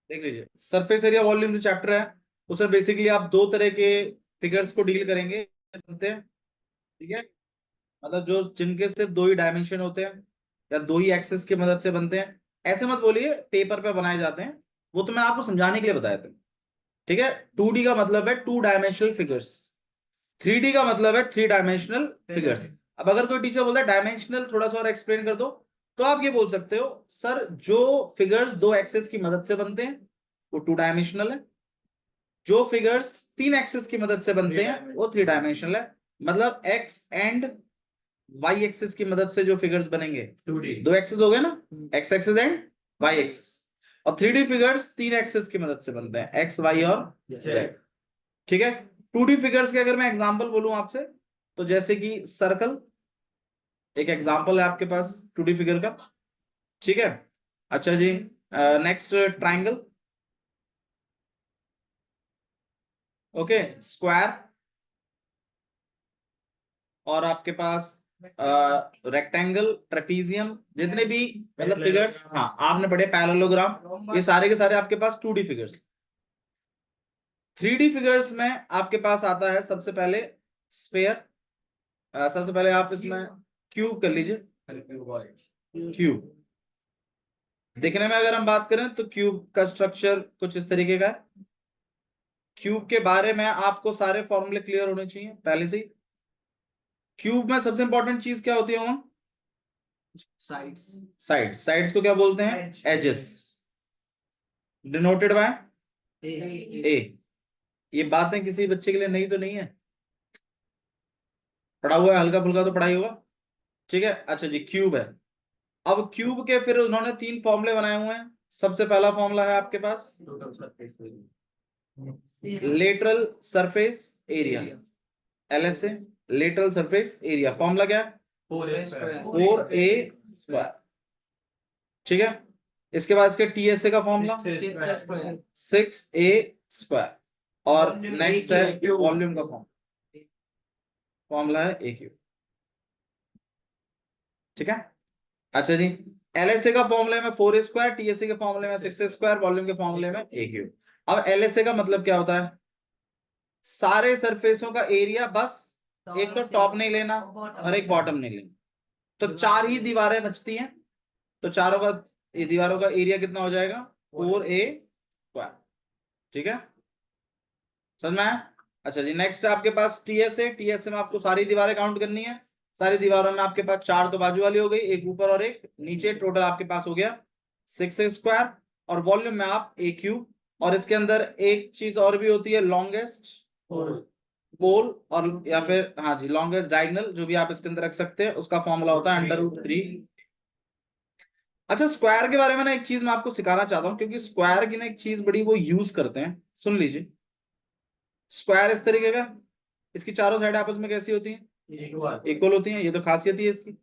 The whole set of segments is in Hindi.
देख लीजिए, सरफेस एरिया वॉल्यूम जो चैप्टर है उसमें बेसिकली आप दो तरह के फिगर्स को डील करेंगे, बनते हैं। ठीक है, मतलब जो जिनके सिर्फ दो ही डायमेंशन होते हैं या दो ही एक्सेस की मदद से बनते हैं। ऐसे मत बोलिए पेपर पे बनाए जाते हैं, वो तो मैंने आपको समझाने के लिए बताया था। ठीक है, 2D का मतलब है टू डायमेंशनल फिगर्स, 3D का मतलब है थ्री डायमेंशनल फिगर्स। अब अगर कोई टीचर बोलता है डायमेंशनल थोड़ा सा और एक्सप्लेन कर दो, तो आप ये बोल सकते हो सर जो फिगर्स दो एक्सेस की मदद से बनते हैं वो टू डायमेंशनल है, जो फिगर्स तीन एक्सेस की मदद से बनते हैं वो थ्री डायमेंशनल है। मतलब एक्स एंड वाई एक्सिस की मदद से जो फिगर्स बनेंगे, 2D दो एक्सेस हो गए ना, x axis and y axis. और 3D फिगर्स तीन एक्सेस की मदद से बनते हैं, एक्स वाई और जेड। ठीक है, 2D फिगर्स के अगर मैं एग्जांपल बोलूं आपसे, तो जैसे कि सर्कल एक एग्जांपल है आपके पास 2D फिगर का। ठीक है, अच्छा जी, नेक्स्ट ट्राइंगल, ओके, स्क्वायर, और आपके पास रेक्टेंगल, ट्रेपीजियम, जितने भी मतलब फिगर्स, हाँ आपने पढ़े पैरेललोग्राम, ये सारे के सारे आपके पास 2D फिगर्स। 3D फिगर्स में आपके पास आता है सबसे पहले स्फेयर। सबसे पहले आप इसमें क्यूब कर लीजिए, क्यूब। देखने में अगर हम बात करें तो क्यूब का स्ट्रक्चर कुछ इस तरीके का है। क्यूब के बारे में आपको सारे फॉर्मूले क्लियर होने चाहिए पहले से ही। क्यूब में सबसे इंपॉर्टेंट चीज क्या होती है वहां? साइड्स। साइड्स को क्या बोलते हैं? एजेस, डिनोटेड बाय ए। ये बातें किसी बच्चे के लिए नहीं तो नहीं है, पढ़ा हुआ है, हल्का फुल्का तो पढ़ाई होगा। ठीक है, अच्छा जी, क्यूब है। अब क्यूब के फिर उन्होंने तीन फॉर्मूले बनाए हुए हैं। सबसे पहला फॉर्मूला है आपके पास lateral surface area, LSA, lateral surface area. Formula क्या है? 4A²। ठीक है, इसके बाद इसके TSA का फॉर्मूला 6A²। और नेक्स्ट है वॉल्यूम का फॉर्मूला है AQ। ठीक है, अच्छा जी, LSA का फॉर्मूले में 4A², TSA के फॉर्मूले में 6A², वॉल्यूम के फॉर्मूले में AQ। अब LSA का मतलब क्या होता है? सारे सरफेसों का एरिया, बस एक तो टॉप नहीं लेना और एक बॉटम नहीं लेना, तो चार ही दीवारें बचती हैं, तो चारों का ये दीवारों का एरिया कितना हो जाएगा? 4A²। ठीक है, समझ में आया? अच्छा जी, नेक्स्ट है आपके पास TSA में आपको सारी दीवारें काउंट करनी है। सारी दीवारों में आपके पास चार तो बाजू वाली हो गई, एक ऊपर और एक नीचे, टोटल आपके पास हो गया 6A²। और वॉल्यूम में आप AQ। और इसके अंदर एक चीज और भी होती है, लॉन्गेस्ट पोल, और या फिर हाँ जी लॉन्गेस्ट डायगोनल, जो भी आप इसके अंदर रख सकते हैं, उसका फॉर्मूला होता है √3। अच्छा, स्क्वायर के बारे में ना एक चीज मैं आपको सिखाना चाहता हूँ, क्योंकि स्क्वायर की ना एक चीज बड़ी वो यूज करते हैं, सुन लीजिए। स्क्वायर इस तरीके का, इसकी चारों साइड आपस में कैसी होती हैं? इक्वल होती हैं, ये तो खासियत ही है इसकी।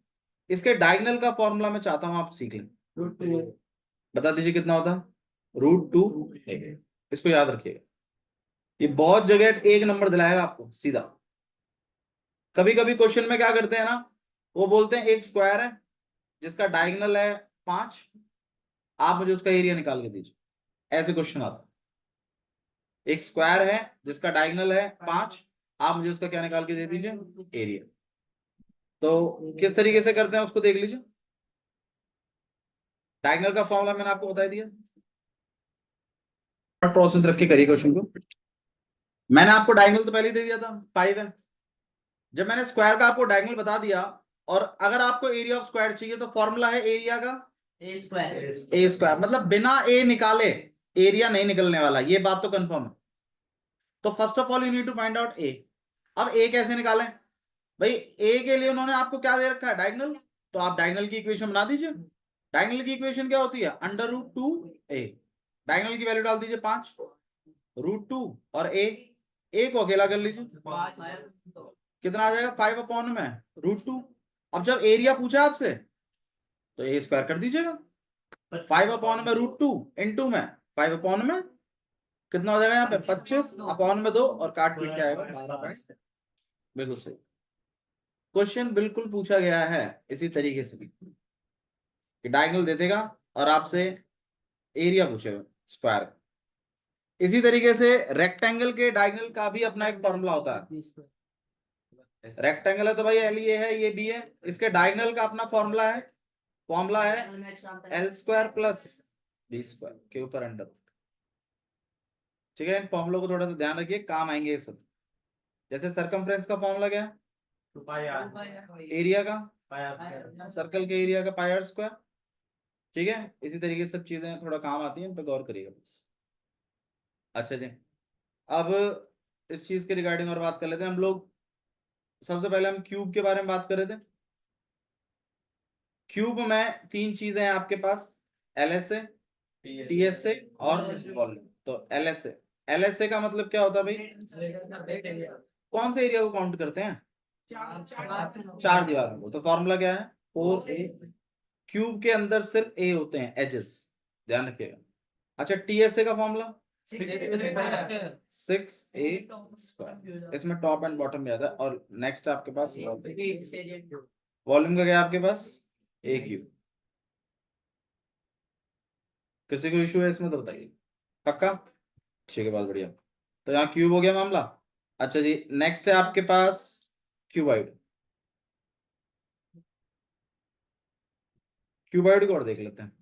इसके डायगोनल का फॉर्मूला मैं चाहता हूं आप सीख लें। बता दीजिए कितना होता है? √2। इसको याद रखिएगा, ये बहुत जगह एक नंबर दिलाएगा आपको सीधा। कभी कभी क्वेश्चन में क्या करते हैं ना, वो बोलते हैं एक स्क्वायर है जिसका डायगोनल है 5, आप मुझे उसका एरिया निकाल के दीजिए। ऐसे क्वेश्चन आता है, एक स्क्वायर है जिसका डायगोनल है 5, आप मुझे उसका क्या निकाल के दे दीजिए? एरिया। तो किस तरीके से करते हैं उसको देख लीजिए। डायगोनल का फॉर्मूला मैंने आपको बता दिया, प्रोसेस रख के करिए क्वेश्चन को। मैंने आपको डायगोनल तो पहले ही दे दिया था, 5 है। जब मैंने स्क्वायर का आपको डायगोनल बता दिया, और अगर आपको एरिया ऑफ स्क्वायर चाहिए, तो फॉर्मूला है एरिया का A²। मतलब बिना ए निकाले एरिया नहीं निकलने वाला, ये बात तो कंफर्म है। तो first of all you need to find out A. अब ए कैसे निकालें भाई? ए के लिए उन्होंने आपको क्या दे रखा है? डायगोनल। तो आप डायगोनल की इक्वेशन बना दीजिए। डायगोनल की इक्वेशन क्या होती है? √2A। डायगोनल की वैल्यू डाल दीजिए 5, √2 और ए को अकेला कर लीजिए, कितना आ जाएगा? 5 में √2। अब जब एरिया पूछा आपसे तो A² कर दीजिएगा, 5 में √2 इंटू में 5 में कितना हो जाएगा यहाँ पे? 25/2, और काट पीट के आएगा 12। बिल्कुल सही क्वेश्चन, बिल्कुल पूछा गया है इसी तरीके से भी, कि डायगोनल दे देगा और आपसे एरिया पूछेगा स्क्वायर। इसी तरीके से रेक्टेंगल के डायगोनल का भी अपना एक फॉर्मूला होता है। रेक्टेंगल है तो भाई एल ये है, ये बी है, इसके डायगोनल का अपना फॉर्मूला है L square plus B square के ऊपर अंडर। ठीक है, इन फॉर्मूलों को थोड़ा सा ध्यान रखिए, काम आएंगे ये सब। जैसे सरकमफ्रेंस का फॉर्मूला क्या है, एरिया का, सर्कल के एरिया का पाई आर स्क्वायर। ठीक है, इसी तरीके से सब चीजें थोड़ा काम आती हैं, इन पे गौर करिएगा बस। अच्छा जी, अब इस चीज के रिगार्डिंग और बात कर लेते हैं हम लोग। सबसे पहले हम क्यूब के बारे में बात कर रहे थे। क्यूब में तीन चीजें हैं आपके पास, एलएसए, टीएसए और वॉल्यूम। तो एलएसए का मतलब क्या होता है भाई, कौन से एरिया को काउंट करते हैं, चार दीवारों को। तो फॉर्मूला क्या है, 4a। क्यूब के अंदर सिर्फ ए होते हैं, एजेस, ध्यान रखिएगा। अच्छा, टीएसए का फॉर्मूला 6a स्क्वायर, इसमें टॉप एंड बॉटम भी आता है। और नेक्स्ट आपके पास वॉल्यूम का क्या है आपके पास, ए क्यूब। किसी को इशू है इसमें तो बताइए, पक्का? ठीक है, बहुत बढ़िया। तो यहाँ क्यूब हो गया मामला। अच्छा जी, नेक्स्ट है आपके पास क्यूबाइड। क्यूबाइड को और देख लेते हैं।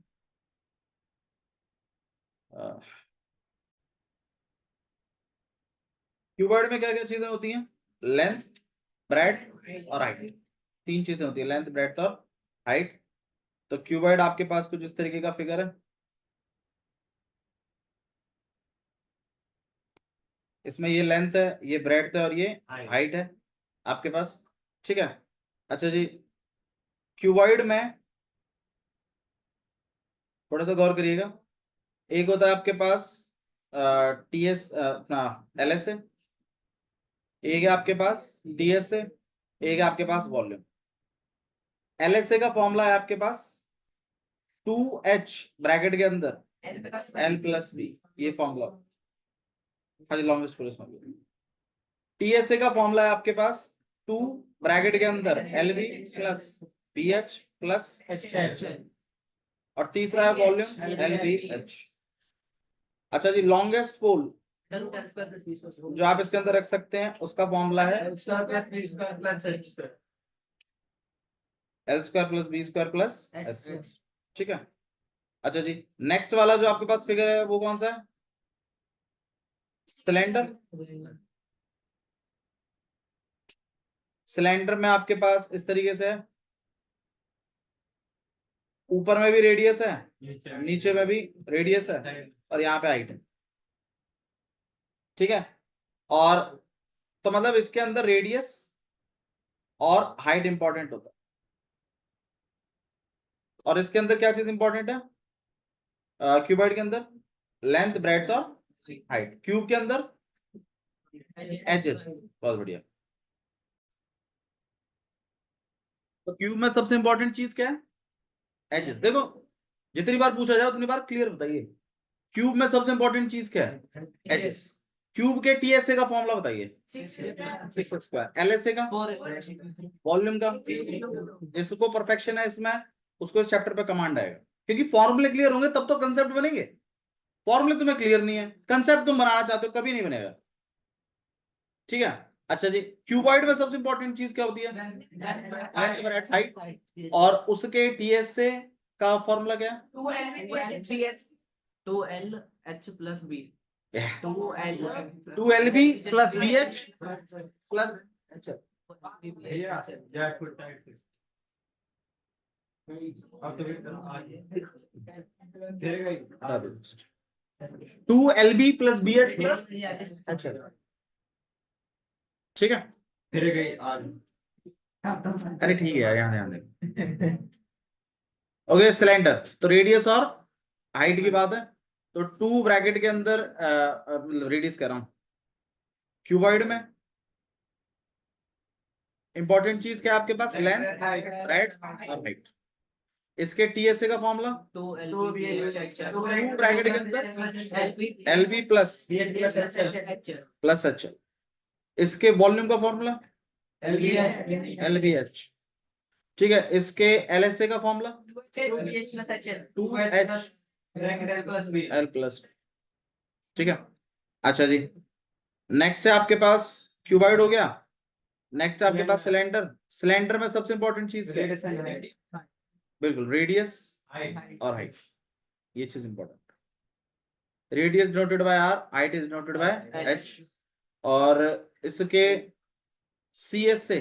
क्यूबाइड में क्या क्या चीजें होती हैं, लेंथ, ब्रेड्थ और हाइट। तीन चीजें होती है, लेंथ, ब्रेड्थ और हाइट। तो क्यूबाइड आपके पास कुछ इस तरीके का फिगर है, इसमें ये लेंथ है, ये ब्रेड्थ है और ये हाइट है आपके पास। ठीक है। अच्छा जी, क्यूबाइड में थोड़ा सा गौर करिएगा। एक होता है आपके पास टीएस अपना एलएसए, एक है आपके पास डीएसए, एक है आपके पास वॉल्यूम। एलएसए का फॉर्मूला है आपके पास 2h ब्रैकेट के अंदर एल प्लस बी, ये फॉर्मूला। हाँ जी, लॉन्गेस्ट पुलिस में। टीएसए का फॉर्मूला है आपके पास 2 ब्रैकेट के अंदर l b plus b h plus h, और तीसरा है वॉल्यूम एल बी एच। अच्छा जी, लॉन्गेस्ट पोल जो आप इसके अंदर रख सकते हैं उसका फॉर्मूला है L square plus B square plus H. ठीक है। अच्छा जी, नेक्स्ट वाला जो आपके पास फिगर है वो कौन सा है, सिलेंडर। सिलेंडर में आपके पास इस तरीके से है, ऊपर में भी रेडियस है, नीचे में भी रेडियस है, और यहाँ पे हाइट है। ठीक है। और तो मतलब इसके अंदर रेडियस और हाइट इंपॉर्टेंट होता है, और इसके अंदर क्या चीज इंपॉर्टेंट है, क्यूबॉइड के अंदर लेंथ, ब्रेड्थ और हाइट। क्यूब के अंदर एजेस। बहुत बढ़िया। तो क्यूब में सबसे इंपॉर्टेंट चीज क्या है, एजेस। देखो, जितनी बार पूछा जाए उतनी बार क्लियर बताइए, क्यूब में सबसे इंपॉर्टेंट चीज क्या है, एजेस। क्यूब के टीएसए का फॉर्मूला बताइए 6 स्क्वायर, एलएसए का, वॉल्यूम का, जिसको परफेक्शन है इसमें उसको इस चैप्टर पे कमांड आएगा, क्योंकि फॉर्मूले क्लियर होंगे तब तो कंसेप्ट बनेंगे। फॉर्मूले तुम्हें क्लियर नहीं है, कंसेप्ट तुम बनाना चाहते हो, कभी नहीं बनेगा। ठीक है। अच्छा जी, क्यूबॉइड में सबसे इंपॉर्टेंट चीज क्या होती है, लेंथ, ब्रेड्थ, हाइट। और उसके टीएसए का फॉर्मूला क्या है, 2LH plus B, 2LB plus BH plus 2LB plus BH plus, ठीक है। अरे ठीक है यार, यहाँ ध्यान दे। ओके, सिलेंडर तो रेडियस और हाइट की बात है, तो 2 ब्रैकेट के अंदर रेडियस कह रहा हूं। क्यूबॉइड में इंपॉर्टेंट चीज क्या है आपके पास, लेंथ, ब्रेड्थ और हाइट। इसके टीएसए का फॉर्मूला 2 ब्रैकेट के अंदर एलबी प्लस एच। इसके वॉल्यूम का फॉर्मूला एलबीएच। ठीक है। इसके एलएसए का फॉर्मूला 2H एल प्लस। ठीक है। अच्छा जी, नेक्स्ट है आपके पास क्यूबॉइड हो गया। नेक्स्ट है आपके पास सिलेंडर। सिलेंडर में सबसे इंपॉर्टेंट चीज क्या है? बिल्कुल, रेडियस और हाइट, ये चीज important. Radius denoted by R, height is denoted by H. और इसके सी एस से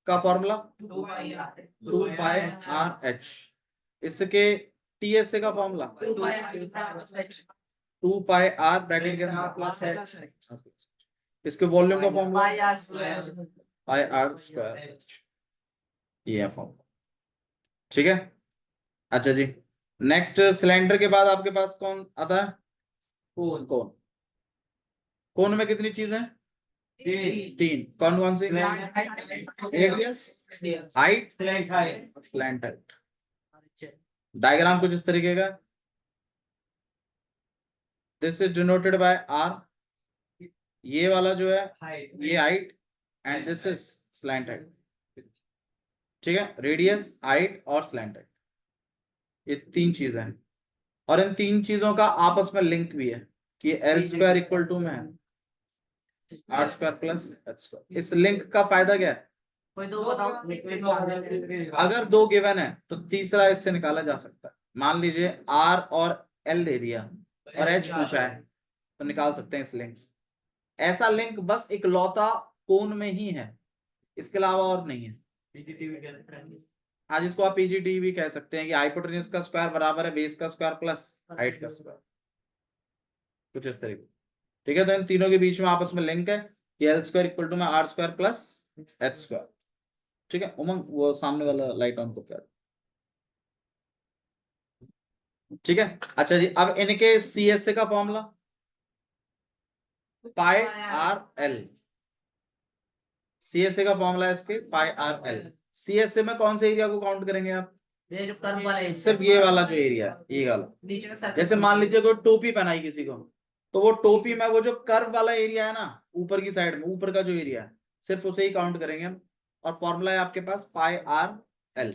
का फॉर्मूला 2 पाई आर एच। इसके टी एस से का फॉर्मूला 2 पाई आर ब्रैकेट के अंदर प्लस एच। इसके वॉल्यूम का फॉर्मूला पाई आर स्क्वायर, ये है फॉर्मूला। ठीक है, अच्छा जी। नेक्स्ट सिलेंडर के बाद आपके पास कौन आता है? कोन। कोन, कोन में कितनी चीजें? तीन। कौन कौन सी? Radius, height, slant height. Diagram कुछ इस तरीके का, this is denoted by R, ये वाला जो है ये height, and this is slant height. ठीक है, रेडियस, हाइट और स्लैंट हाइट, ये तीन चीजें हैं। और इन तीन चीजों का आपस में लिंक भी है कि एल स्क्वायर इक्वल टू में है R square plus H square. इस लिंक का फायदा क्या है? कोई दो बताओ। अगर दो गिवन है तो तीसरा इससे निकाला जा सकता है। मान लीजिए आर और एल दे दिया और एच पूछा है, तो निकाल सकते हैं इस लिंक से। ऐसा लिंक बस इकलौता कोन में ही है, इसके अलावा और नहीं है। हाँ, जिसको आप पीजीटी भी कह सकते हैं कि हाइपोटेन्यूज का स्क्वायर बराबर है बेस का स्क्वायर प्लस हाइट का स्क्वायर, कुछ इस तरीके। ठीक है, तो इन तीनों के बीच में आपस में लिंक है कि एल स्क्वायर इक्वल टू में R square plus H square. ठीक है, उमंग वो सामने वाला लाइट ऑन को क्या? ठीक है, अच्छा जी। अब इनके सी एस ए का formula pi r l. C S A का फॉर्मूला है इसके pi r l. C S A में कौन से एरिया को काउंट करेंगे आप? ये जो कर्व वाला है, सिर्फ ये वाला जो एरिया है, ये वाला। नीचे का सर्कल। जैसे मान लीजिए कोई टोपी पहनाई किसी को, तो वो टोपी में वो जो कर्व वाला एरिया है ना, ऊपर की साइड में ऊपर का जो एरिया है, सिर्फ उसे ही काउंट करेंगे हम। और फॉर्मूला है आपके पास पाई आर एल।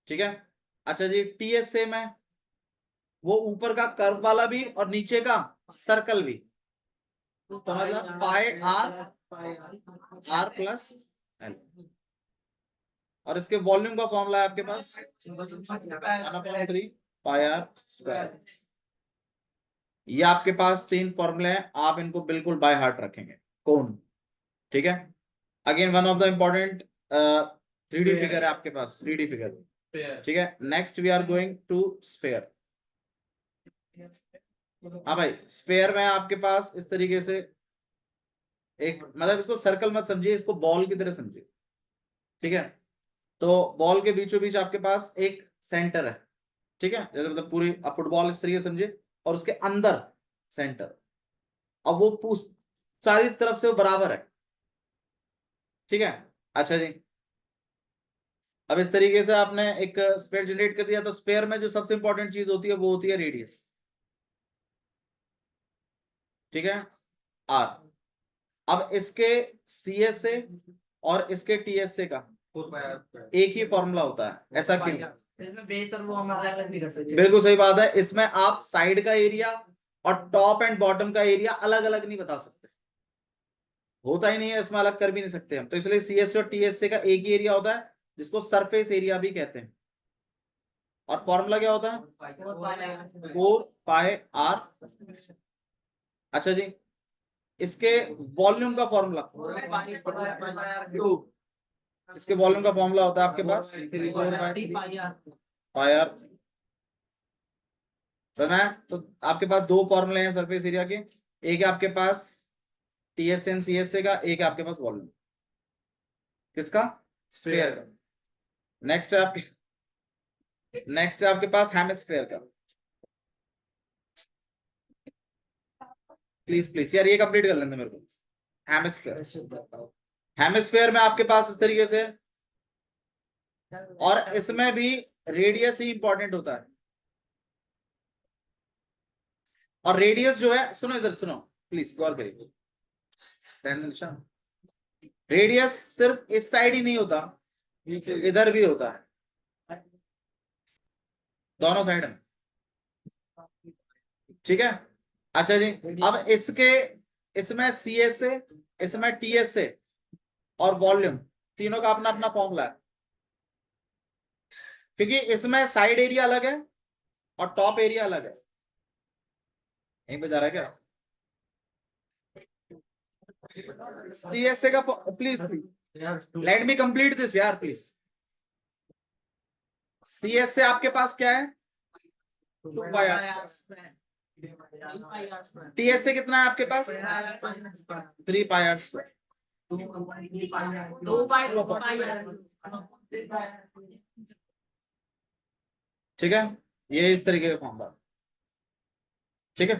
ठीक है, अच्छा जी। टीएसए में वो ऊपर का कर्व वाला भी और नीचे का सर्कल भी, तो मतलब पाई आर प्लस एल। और इसके वॉल्यूम का फॉर्मूला है आपके पास 1/3 पाई आर स्क्वायर। ये आपके पास तीन फॉर्मूले हैं, आप इनको बिल्कुल बाय हार्ट रखेंगे। कौन? ठीक है, again one of the important 3D figure है आपके पास, 3D फिगर। ठीक है, next we are going to sphere. हाँ भाई, स्फेयर में आपके पास इस तरीके से एक, मतलब इसको सर्कल मत समझिए, इसको बॉल की तरह समझिए। ठीक है, तो बॉल के बीचों बीच आपके पास एक सेंटर है। ठीक है, जैसे मतलब पूरी फुटबॉल इस तरीके से समझिए, और उसके अंदर सेंटर। अब वो सारी तरफ से वो बराबर है। ठीक है, अच्छा जी। अब इस तरीके से आपने एक स्फेयर जनरेट कर दिया, तो स्फेयर में जो सबसे इंपॉर्टेंट चीज होती है वो होती है रेडियस। ठीक है, आर। अब इसके सी एस ए और इसके टी एस ए का एक ही फॉर्मूला होता है, ऐसा क्यों? इसमें बेस और वो हम अलग नहीं कर सकते। बिल्कुल सही बात है, इसमें आप साइड का एरिया और टॉप एंड बॉटम का एरिया अलग अलग नहीं बता सकते, होता ही नहीं है, इसमें अलग कर भी नहीं सकते हम। तो इसलिए सी एस और टी एस ए का एक ही एरिया होता है, जिसको सरफेस एरिया भी कहते हैं। और फॉर्मूला क्या होता है? 4 पाई आर। अच्छा जी, इसके वॉल्यूम का फॉर्मूला, इसके वॉल्यूम का फॉर्मूला होता है आपके पास 4 पाई आर। तो आपके पास दो फॉर्मूले हैं सरफेस एरिया के, एक है आपके पास टीएसएन सीएसए का, एक है आपके पास वॉल्यूम किसका? स्फीयर का। नेक्स्ट है आपके नेक्स्ट है आपके पास हेमिस्फीयर का। प्लीज प्लीज यार, ये कंप्लीट कर लेंगे मेरे को। हेमिस्फीयर, हेमिस्फीयर में आपके पास इस तरीके से, और इसमें भी रेडियस ही इंपॉर्टेंट होता है। और रेडियस जो है, सुनो इधर सुनो, प्लीज गौर करिए। रेडियस सिर्फ इस साइड ही नहीं होता, इधर भी होता है, दोनों साइड में। ठीक है, अच्छा जी, अब इसमें सी एस ए, इसमें टी एस ए और वॉल्यूम, तीनों का अपना अपना फॉर्मूला है, क्योंकि इसमें साइड एरिया अलग है और टॉप एरिया अलग है। यहीं पे जा रहा है क्या? सी एस ए का, please please let me complete this यार प्लीज। सी एस ए आपके पास क्या है? 2 पाई, टी एस ए कितना है आपके पास? 3 पाई r²। ठीक है, ये इस तरीके का फॉर्मूला। ठीक है।